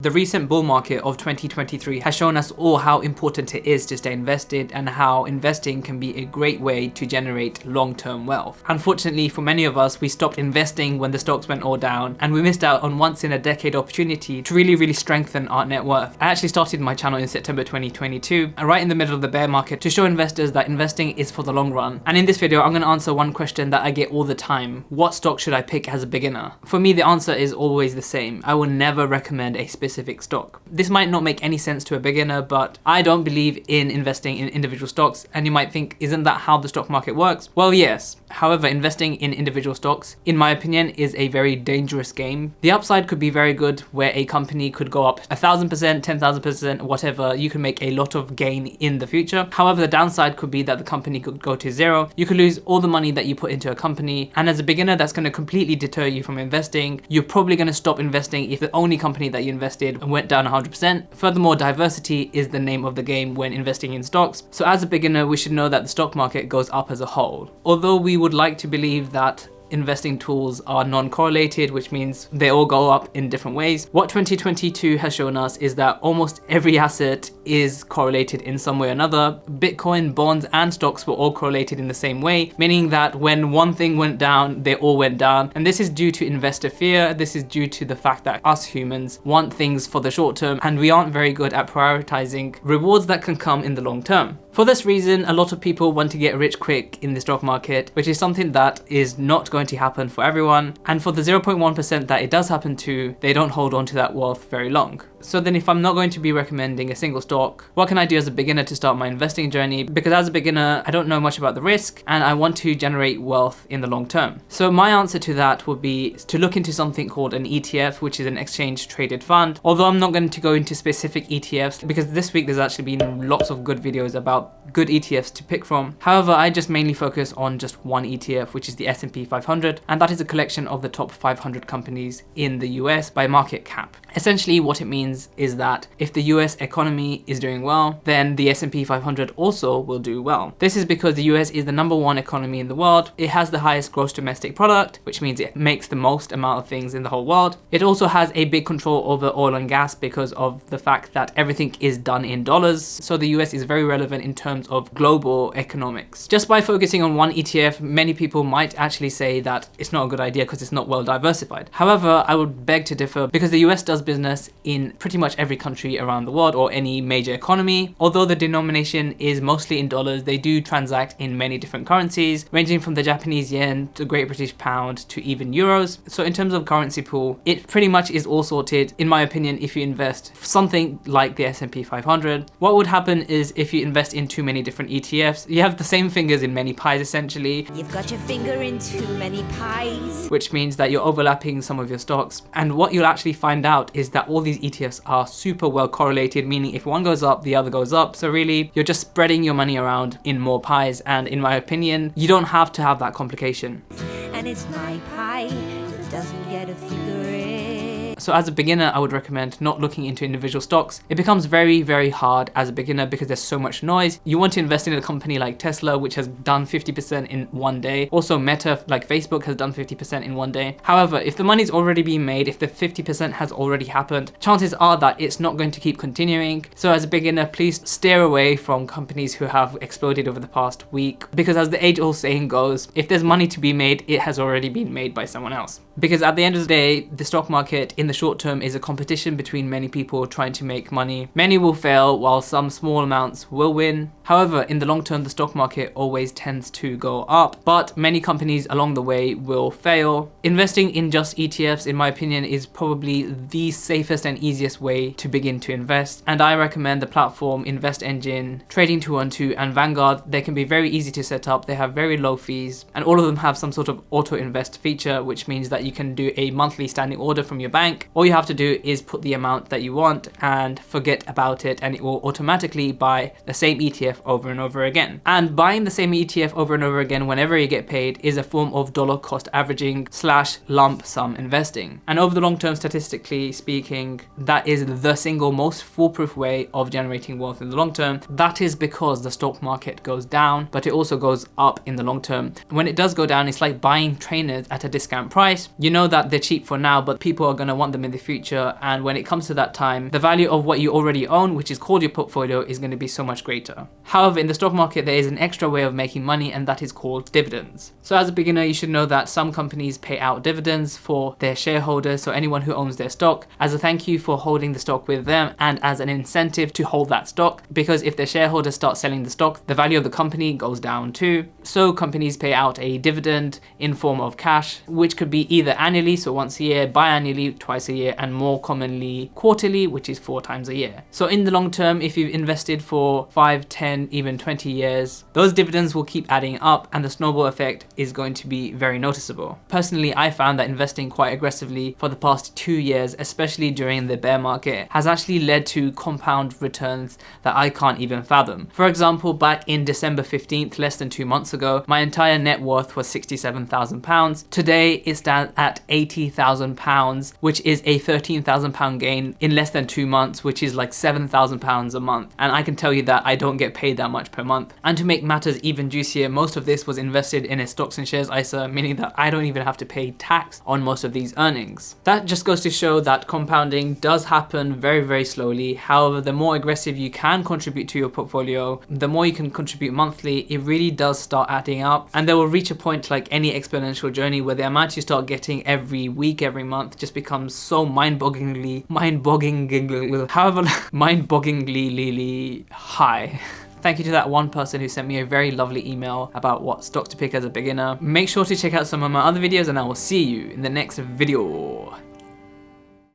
The recent bull market of 2023 has shown us all how important it is to stay invested and how investing can be a great way to generate long-term wealth. Unfortunately, for many of us, we stopped investing when the stocks went all down and we missed out on once-in-a-decade opportunity to really strengthen our net worth. I actually started my channel in September 2022, right in the middle of the bear market, to show investors that investing is for the long run. And in this video, I'm going to answer one question that I get all the time. What stock should I pick as a beginner? For me, the answer is always the same. I will never recommend a specific stock. This might not make any sense to a beginner, but I don't believe in investing in individual stocks. And you might think, isn't that how the stock market works? Well, yes. However, investing in individual stocks, in my opinion, is a very dangerous game. The upside could be very good, where a company could go up 1,000%, 10,000%, whatever. You can make a lot of gain in the future. However, the downside could be that the company could go to zero. You could lose all the money that you put into a company. And as a beginner, that's going to completely deter you from investing. You're probably going to stop investing if the only company that you invested went down 100%. Furthermore, diversity is the name of the game when investing in stocks. So as a beginner, we should know that the stock market goes up as a whole. Although we would like to believe that investing tools are non-correlated, which means they all go up in different ways. What 2022 has shown us is that almost every asset is correlated in some way or another. Bitcoin, bonds, and stocks were all correlated in the same way, meaning that when one thing went down, they all went down. And this is due to investor fear. This is due to the fact that us humans want things for the short term, and we aren't very good at prioritizing rewards that can come in the long term. For this reason, a lot of people want to get rich quick in the stock market, which is something that is not going to happen for everyone. And for the 0.1% that it does happen to, they don't hold on to that wealth very long. So then if I'm not going to be recommending a single stock, what can I do as a beginner to start my investing journey? Because as a beginner, I don't know much about the risk and I want to generate wealth in the long term. So my answer to that would be to look into something called an ETF, which is an exchange traded fund. Although I'm not going to go into specific ETFs because this week there's actually been lots of good videos about good ETFs to pick from. However, I just mainly focus on just one ETF, which is the S&P 500, and that is a collection of the top 500 companies in the US by market cap. Essentially, what it means is that if the US economy is doing well, then the S&P 500 also will do well. This is because the US is the #1 economy in the world. It has the highest gross domestic product, which means it makes the most amount of things in the whole world. It also has a big control over oil and gas because of the fact that everything is done in dollars. So the US is very relevant in terms of global economics. Just by focusing on one ETF, many people might actually say that it's not a good idea because it's not well diversified. However, I would beg to differ because the US does business in pretty much every country around the world or any major economy. Although the denomination is mostly in dollars, they do transact in many different currencies, ranging from the Japanese yen to Great British pound to even euros. So in terms of currency pool, it pretty much is all sorted, in my opinion, if you invest something like the S&P 500. What would happen is if you invest in too many different ETFs, you have the same fingers in many pies essentially. You've got your finger in too many pies. Which means that you're overlapping some of your stocks. And what you'll actually find out is that all these ETFs are super well correlated, meaning if one goes up, the other goes up. So really, you're just spreading your money around in more pies. And in my opinion, you don't have to have that complication. And it's my pie that doesn't get a figure in. So as a beginner, I would recommend not looking into individual stocks. It becomes very hard as a beginner because there's so much noise. You want to invest in a company like Tesla, which has done 50% in one day. Also Meta, like Facebook, has done 50% in one day. However, if the money's already been made, if the 50% has already happened, chances are that it's not going to keep continuing. So as a beginner, please steer away from companies who have exploded over the past week. Because as the age-old saying goes, if there's money to be made, it has already been made by someone else. Because at the end of the day, the stock market in the short term is a competition between many people trying to make money. Many will fail while some small amounts will win. However, in the long term, the stock market always tends to go up, but many companies along the way will fail. Investing in just ETFs, in my opinion, is probably the safest and easiest way to begin to invest. And I recommend the platform InvestEngine, Trading 212, and Vanguard. They can be very easy to set up. They have very low fees, and all of them have some sort of auto invest feature, which means that you can do a monthly standing order from your bank. All you have to do is put the amount that you want and forget about it, and it will automatically buy the same ETF over and over again. And buying the same ETF over and over again whenever you get paid is a form of dollar cost averaging / lump sum investing. And over the long term, statistically speaking, that is the single most foolproof way of generating wealth in the long term. That is because the stock market goes down, but it also goes up in the long term. When it does go down, it's like buying trainers at a discount price. You know that they're cheap for now, but people are going to want them in the future, and when it comes to that time, the value of what you already own, which is called your portfolio, is going to be so much greater. However, in the stock market, there is an extra way of making money, and that is called dividends. So as a beginner, you should know that some companies pay out dividends for their shareholders, so anyone who owns their stock, as a thank you for holding the stock with them and as an incentive to hold that stock, because if their shareholders start selling the stock, the value of the company goes down too. So companies pay out a dividend in form of cash, which could be either annually, so once a year, biannually, twice a year, and more commonly quarterly, which is 4 times a year. So in the long term, if you've invested for 5, 10, even 20 years, those dividends will keep adding up and the snowball effect is going to be very noticeable. Personally, I found that investing quite aggressively for the past 2 years, especially during the bear market, has actually led to compound returns that I can't even fathom. For example, back in December 15th, less than 2 months ago, my entire net worth was £67,000. Today it stands at £80,000, which is a £13,000 gain in less than 2 months, which is like £7,000 a month. And I can tell you that I don't get paid that much per month. And to make matters even juicier, most of this was invested in a stocks and shares ISA, meaning that I don't even have to pay tax on most of these earnings. That just goes to show that compounding does happen very, very slowly. However, the more aggressive you can contribute to your portfolio, the more you can contribute monthly, it really does start adding up. And there will reach a point like any exponential journey where the amount you start getting every week, every month just becomes so mind-bogglingly high. Thank you to that one person who sent me a very lovely email about what stock to pick as a beginner. Make sure to check out some of my other videos and I will see you in the next video.